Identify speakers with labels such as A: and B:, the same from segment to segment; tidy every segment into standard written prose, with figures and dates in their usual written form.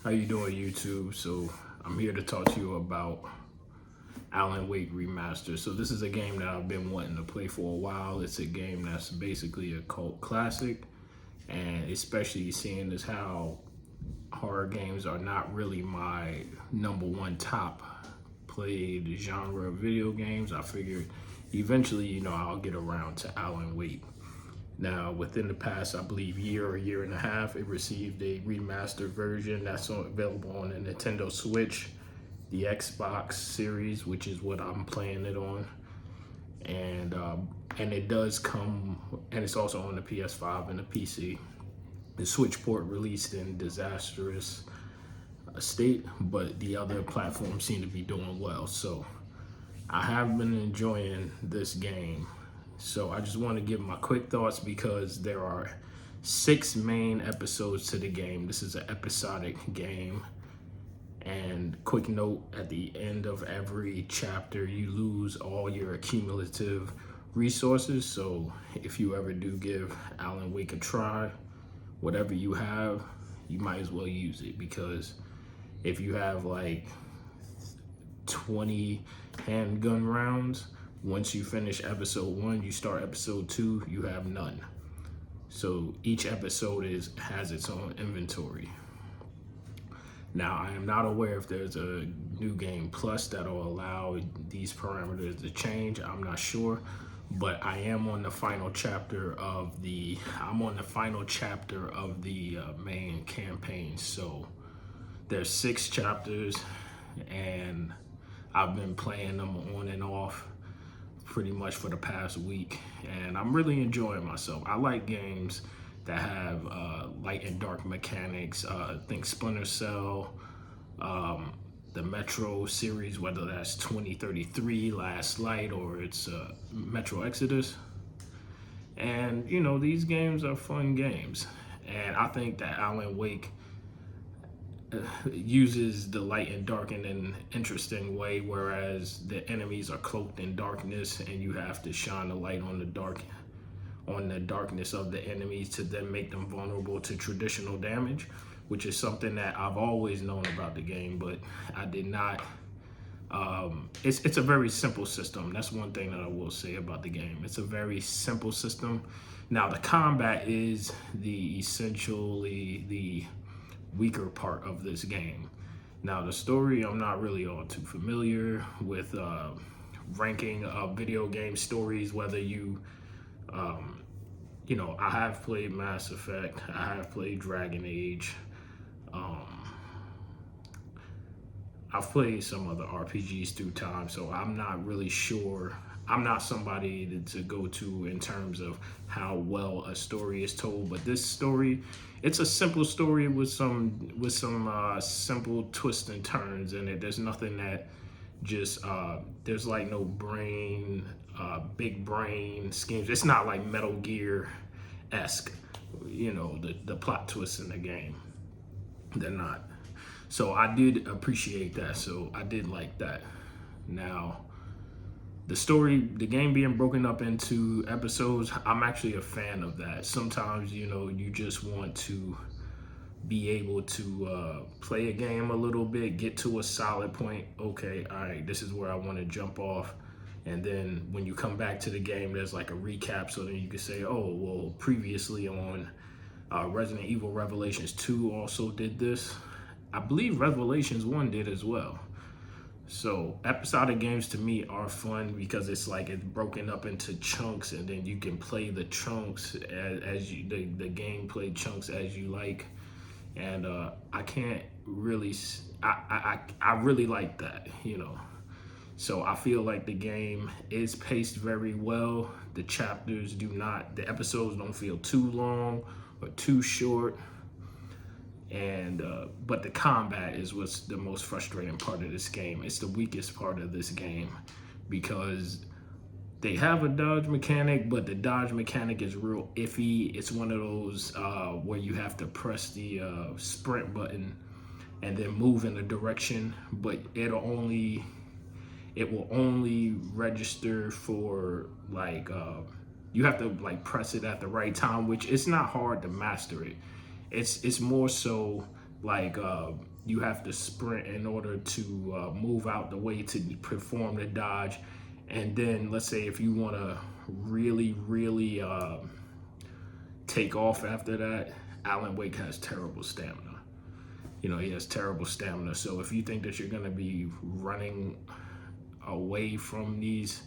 A: How you doing, YouTube? So I'm here to talk to you about Alan Wake Remastered. So this is a game that I've been wanting to play for a while. It's a game that's basically a cult classic, and especially seeing as how horror games are not really my number one top played genre of video games. I figured eventually, I'll get around to Alan Wake. Now, within the past, I believe, year or year and a half, it received a remastered version that's available on the Nintendo Switch, the Xbox Series, which is what I'm playing it on, and it does come, and it's also on the PS5 and the PC. The Switch port released in disastrous state, but the other platforms seem to be doing well. So I have been enjoying this game. So I just want to give my quick thoughts because there are 6 main episodes to the game. This is an episodic game. And quick note, at the end of every chapter, you lose all your accumulative resources. So if you ever do give Alan Wake a try, whatever you have, you might as well use it, because if you have like 20 handgun rounds, once you finish episode 1, you start episode 2, you have none. So each episode has its own inventory. Now, I am not aware if there's a new game plus that'll allow these parameters to change. I'm not sure, but I am on the final chapter of the main campaign. So there's 6 chapters, and I've been playing them on and off pretty much for the past week, and I'm really enjoying myself. I like games that have light and dark mechanics. Think Splinter Cell, the Metro series, whether that's 2033, Last Light, or it's Metro Exodus. And these games are fun games, and I think that Alan Wake uses the light and dark in an interesting way, whereas the enemies are cloaked in darkness, and you have to shine the light on the darkness of the enemies to then make them vulnerable to traditional damage, which is something that I've always known about the game, but I did not. It's a very simple system. That's one thing that I will say about the game. It's a very simple system. Now, the combat is essentially the weaker part of this game. Now, the story, I'm not really all too familiar with ranking of video game stories, whether I have played Mass Effect, I have played Dragon Age, I've played some other RPGs through time, so I'm not really sure. I'm not somebody to go to in terms of how well a story is told, but this story, it's a simple story with some simple twists and turns in it. There's nothing that just there's like no big brain schemes. It's not like Metal Gear-esque, the plot twists in the game. They're not. So I did appreciate that. So I did like that. Now, the game being broken up into episodes, I'm actually a fan of that. Sometimes, you just want to be able to play a game a little bit, get to a solid point. Okay, all right, this is where I want to jump off. And then when you come back to the game, there's like a recap, so then you can say, oh, well, previously on Resident Evil Revelations 2 also did this. I believe Revelations 1 did as well. So episodic games to me are fun because it's like it's broken up into chunks, and then you can play the chunks as you the gameplay chunks as you like. And I can't really I really like that, So I feel like the game is paced very well. The episodes don't feel too long or too short. And but the combat is what's the most frustrating part of this game. It's the weakest part of this game because they have a dodge mechanic, but the dodge mechanic is real iffy. It's one of those where you have to press the sprint button and then move in a direction, but it will only register for like you have to like press it at the right time, which it's not hard to master it. It's more so like you have to sprint in order to move out the way to perform the dodge. And then let's say if you want to really take off after that, Alan Wake has terrible stamina. You know, he has terrible stamina. So if you think that you're going to be running away from these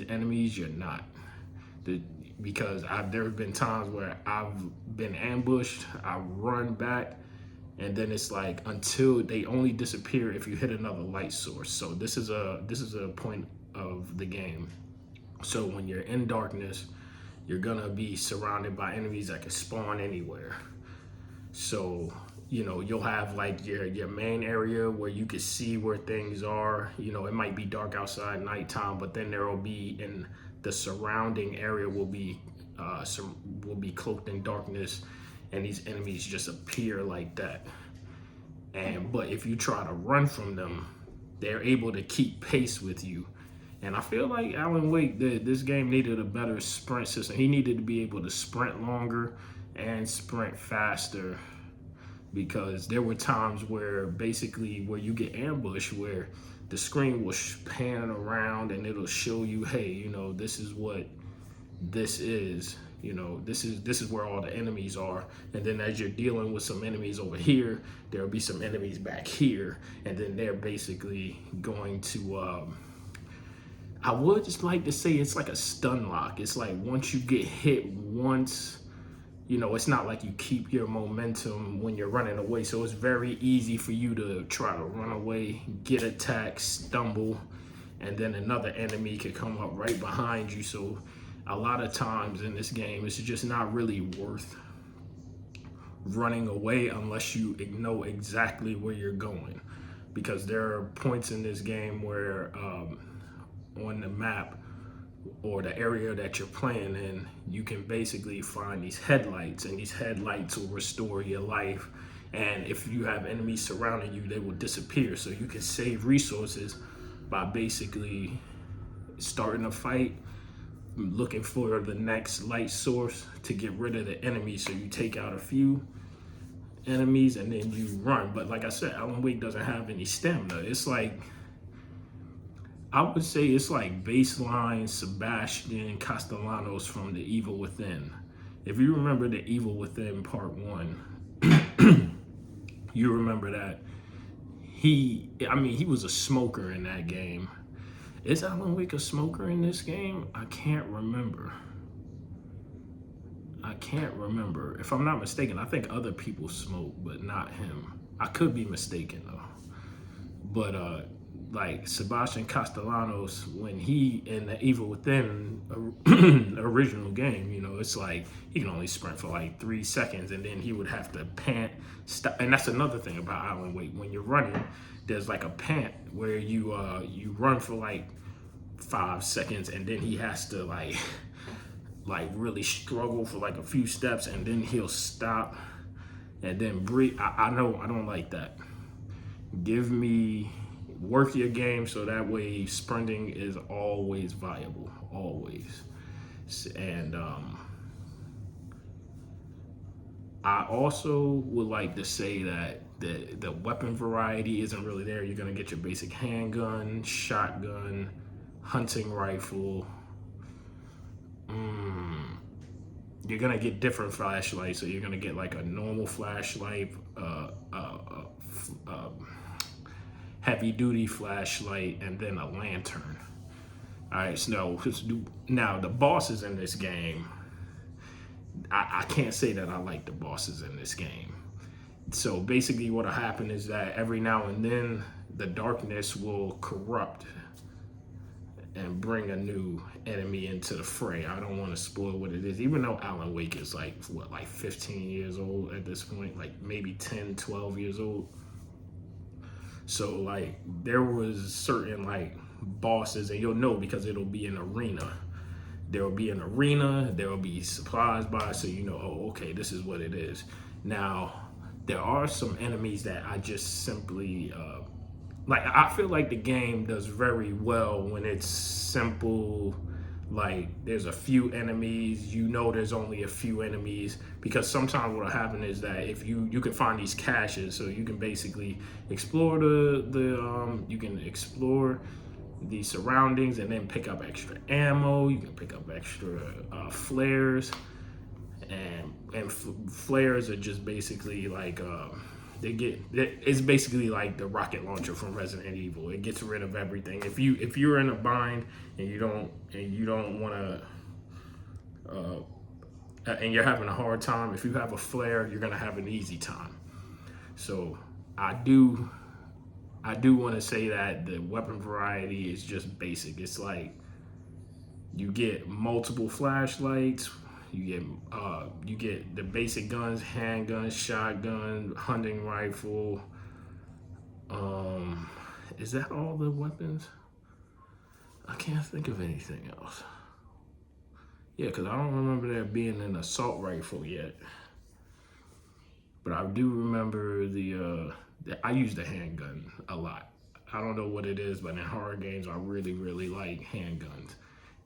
A: enemies, you're not. Because there have been times where I've been ambushed, I run back, and then it's like until they only disappear if you hit another light source. So this is a point of the game. So when you're in darkness, you're gonna be surrounded by enemies that can spawn anywhere. So, you know, you'll have like your main area where you can see where things are. You know, it might be dark outside nighttime, but then there will be in the surrounding area will be cloaked in darkness, and these enemies just appear like that. But if you try to run from them, they're able to keep pace with you. And I feel like Alan Wake, this game needed a better sprint system. He needed to be able to sprint longer and sprint faster, because there were times where basically where you get ambushed, where the screen will pan around and it'll show you, hey, you know, this is what this is. You know, this is where all the enemies are. And then as you're dealing with some enemies over here, there'll be some enemies back here, and then they're basically going to I would just like to say it's like a stun lock. It's like once you get hit once, you know, it's not like you keep your momentum when you're running away. So it's very easy for you to try to run away, get attacked, stumble, and then another enemy could come up right behind you. So a lot of times in this game, it's just not really worth running away unless you know exactly where you're going. Because there are points in this game where on the map or the area that you're playing in, you can basically find these headlights, and these headlights will restore your life. And if you have enemies surrounding you, they will disappear. So you can save resources by basically starting a fight, looking for the next light source to get rid of the enemy. So you take out a few enemies and then you run. But like I said, Alan Wake doesn't have any stamina. It's like, I would say it's like baseline Sebastian Castellanos from The Evil Within. If you remember The Evil Within Part 1, you remember that he was a smoker in that game. Is Alan Wake a smoker in this game? I can't remember. If I'm not mistaken, I think other people smoke, but not him. I could be mistaken though. But like Sebastian Castellanos, when he in The Evil Within original game, you know, it's like he can only sprint for like 3 seconds, and then he would have to pant, stop. And that's another thing about Alan Wake. When you're running, there's like a pant where you run for like 5 seconds, and then he has to like really struggle for like a few steps, and then he'll stop and then breathe. I know I don't like that. Work your game so that way sprinting is always viable, always. And I also would like to say that the weapon variety isn't really there. You're gonna get your basic handgun, shotgun, hunting rifle. You're gonna get different flashlights. So you're gonna get like a normal flashlight, heavy duty flashlight, and then a lantern. All right, so now the bosses in this game, I can't say that I like the bosses in this game. So basically what'll happen is that every now and then the darkness will corrupt and bring a new enemy into the fray. I don't want to spoil what it is, even though Alan Wake is like 15 years old at this point, like maybe 10, 12 years old. So like there was certain like bosses, and you'll know because it'll be an arena. There will be an arena, there will be supplies by, so you know, oh, okay, this is what it is. Now, there are some enemies that I just simply, I feel like the game does very well when it's simple, like there's a few enemies, you know there's only a few enemies, because sometimes what'll happen is that if you can find these caches, so you can basically explore you can explore the surroundings and then pick up extra ammo. You can pick up extra flares, and flares are just basically like it's basically like the rocket launcher from Resident Evil. It gets rid of everything. If you're in a bind and you don't want to and you're having a hard time, if you have a flare, you're gonna have an easy time. So I do want to say that the weapon variety is just basic. It's like you get multiple flashlights, you get the basic guns, handgun, shotgun, hunting rifle. Is that all the weapons? I can't think of anything else. Yeah, because I don't remember there being an assault rifle yet. But I do remember I use the handgun a lot. I don't know what it is, but in horror games, I really, really like handguns.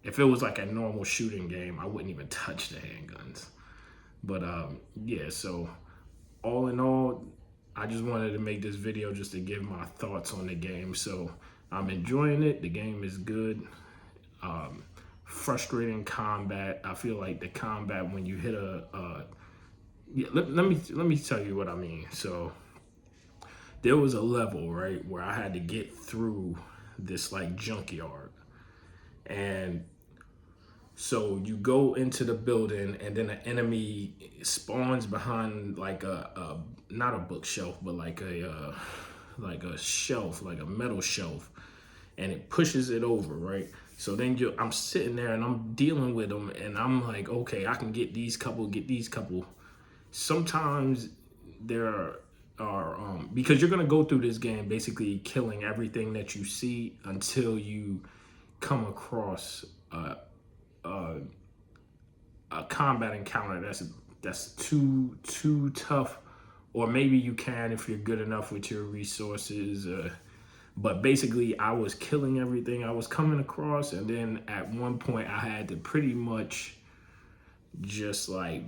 A: If it was like a normal shooting game, I wouldn't even touch the handguns. But yeah, so all in all, I just wanted to make this video just to give my thoughts on the game. So I'm enjoying it. The game is good. Frustrating combat. I feel like the combat when you hit let me tell you what I mean. So there was a level, right, where I had to get through this like junkyard, and so you go into the building, and then an enemy spawns behind like a not a bookshelf, but like a shelf, like a metal shelf, and it pushes it over, right? So then I'm sitting there and I'm dealing with them, and I'm like, okay, I can get these couple. Sometimes there are because you're gonna go through this game basically killing everything that you see until you come across a combat encounter that's too tough, or maybe you can if you're good enough with your resources. But basically, I was killing everything I was coming across, and then at one point, I had to pretty much just like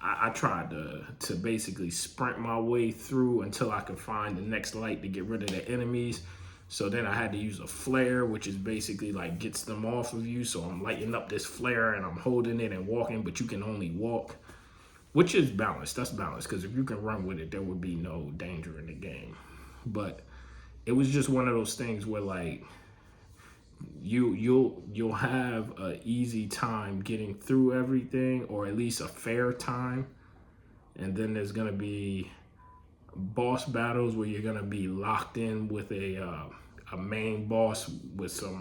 A: I tried to basically sprint my way through until I could find the next light to get rid of the enemies. So then I had to use a flare, which is basically like gets them off of you. So I'm lighting up this flare and I'm holding it and walking, but you can only walk, which is balanced. That's balanced, because if you can run with it, there would be no danger in the game. But it was just one of those things where like you'll have an easy time getting through everything, or at least a fair time, and then there's gonna be boss battles where you're gonna be locked in with a main boss with some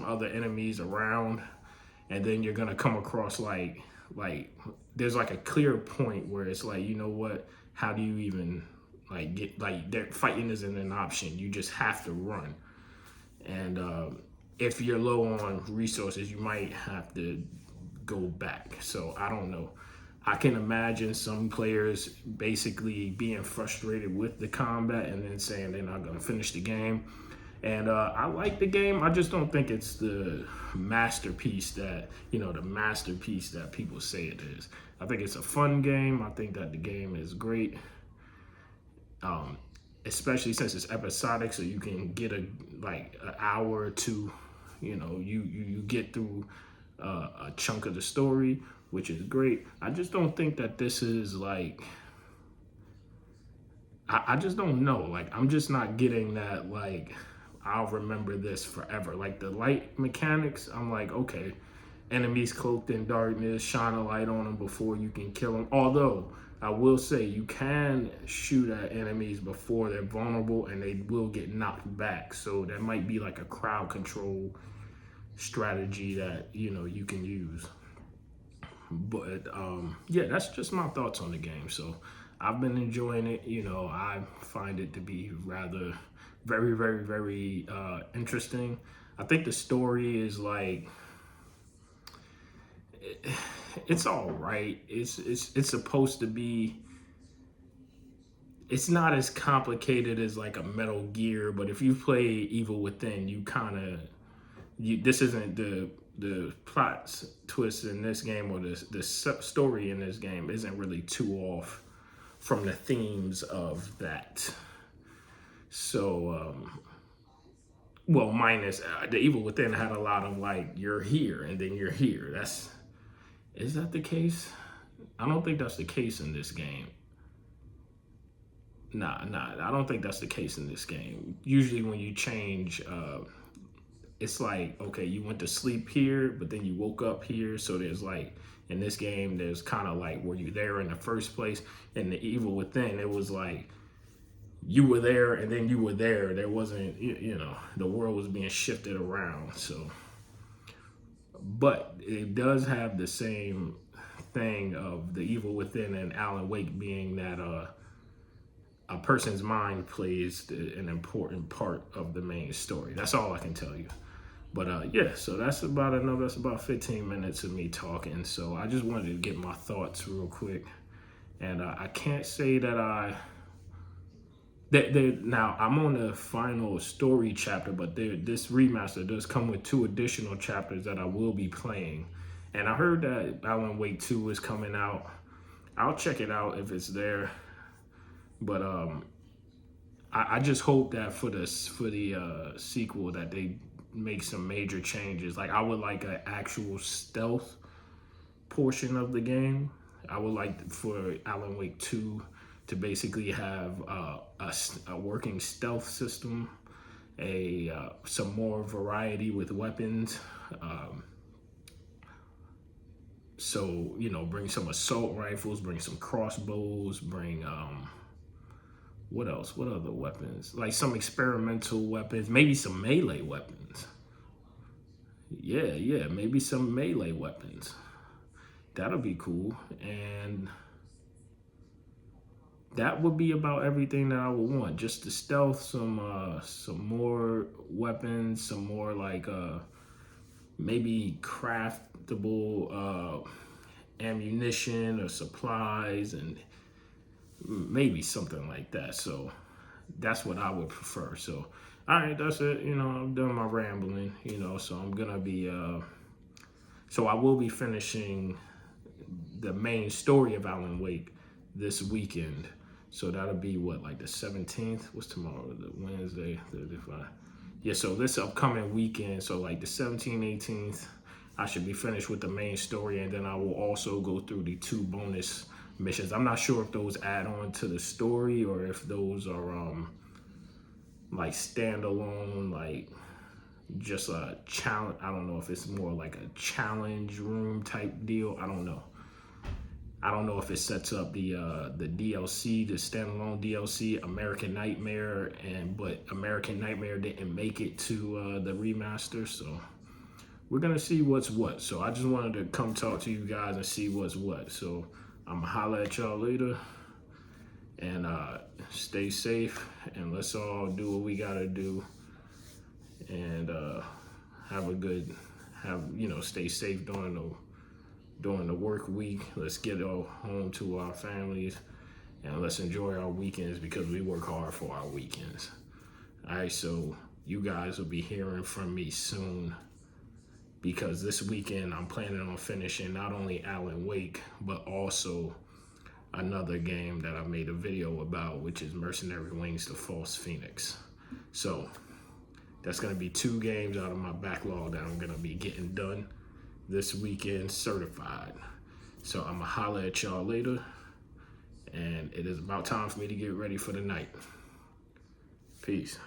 A: other enemies around, and then you're gonna come across like there's like a clear point where it's like, you know what, how do you even like get like fighting isn't an option, you just have to run. And if you're low on resources, you might have to go back. So I don't know. I can imagine some players basically being frustrated with the combat and then saying they're not going to finish the game. And I like the game. I just don't think it's the masterpiece that people say it is. I think it's a fun game. I think that the game is great, especially since it's episodic, so you can get an hour or two. You get through a chunk of the story, which is great. I just don't think that this is like, I just don't know. Like, I'm just not getting that, like, I'll remember this forever. Like, the light mechanics, I'm like, okay, enemies cloaked in darkness, shine a light on them before you can kill them. Although, I will say, you can shoot at enemies before they're vulnerable and they will get knocked back. So that might be like a crowd control strategy that, you can use. But yeah, that's just my thoughts on the game. So I've been enjoying it. I find it to be rather very, very, very interesting. I think the story is like, it's all right. It's supposed to be, it's not as complicated as like a Metal Gear, but if you play Evil Within, you kind of this isn't the plot twist in this game, or the story in this game isn't really too off from the themes of that. So well, minus the Evil Within had a lot of like you're here and then you're here. Is that the case? I don't think that's the case in this game. Nah, I don't think that's the case in this game. Usually when you change, it's like, okay, you went to sleep here, but then you woke up here. So there's like, in this game, there's kind of like, were you there in the first place? In the Evil Within, it was like, you were there and then you were there. There wasn't, the world was being shifted around. So, but it does have the same thing of the Evil Within and Alan Wake being that, a person's mind plays an important part of the main story. That's all I can tell you. But yeah, so that's about 15 minutes of me talking. So I just wanted to get my thoughts real quick. And I can't say that now I'm on the final story chapter, but this remaster does come with 2 additional chapters that I will be playing. And I heard that Alan Wake 2 is coming out. I'll check it out if it's there. But I just hope that for the sequel that they make some major changes. Like I would like an actual stealth portion of the game. I would like for Alan Wake 2 to basically have a working stealth system, some more variety with weapons. So bring some assault rifles, bring some crossbows, bring what else? What other weapons? Like some experimental weapons, maybe some melee weapons. Yeah, maybe some melee weapons. That'll be cool. And that would be about everything that I would want. Just the stealth, some more weapons, some more like maybe craftable ammunition or supplies, and maybe something like that. So that's what I would prefer. So all right, that's it. I'm done my rambling. So I'm gonna be so I will be finishing the main story of Alan Wake this weekend. So that'll be what, like the 17th? What's tomorrow? The Wednesday, 35. Yeah, so this upcoming weekend, so like the 17th, 18th, I should be finished with the main story, and then I will also go through the 2 bonus missions. I'm not sure if those add on to the story or if those are like standalone, like just a challenge. I don't know if it's more like a challenge room type deal. I don't know if it sets up the DLC, the standalone DLC, American Nightmare, but American Nightmare didn't make it to the remaster, so we're gonna see what's what. So I just wanted to come talk to you guys and see what's what. So I'm gonna holler at y'all later, and stay safe, and let's all do what we gotta do, and stay safe during the work week. Let's get all home to our families, and let's enjoy our weekends because we work hard for our weekends. All right, so you guys will be hearing from me soon, because this weekend I'm planning on finishing not only Alan Wake, but also another game that I made a video about, which is Mercenary Wings: The False Phoenix. So that's gonna be 2 games out of my backlog that I'm gonna be getting done this weekend, certified. So I'm gonna holler at y'all later, and it is about time for me to get ready for the night. Peace.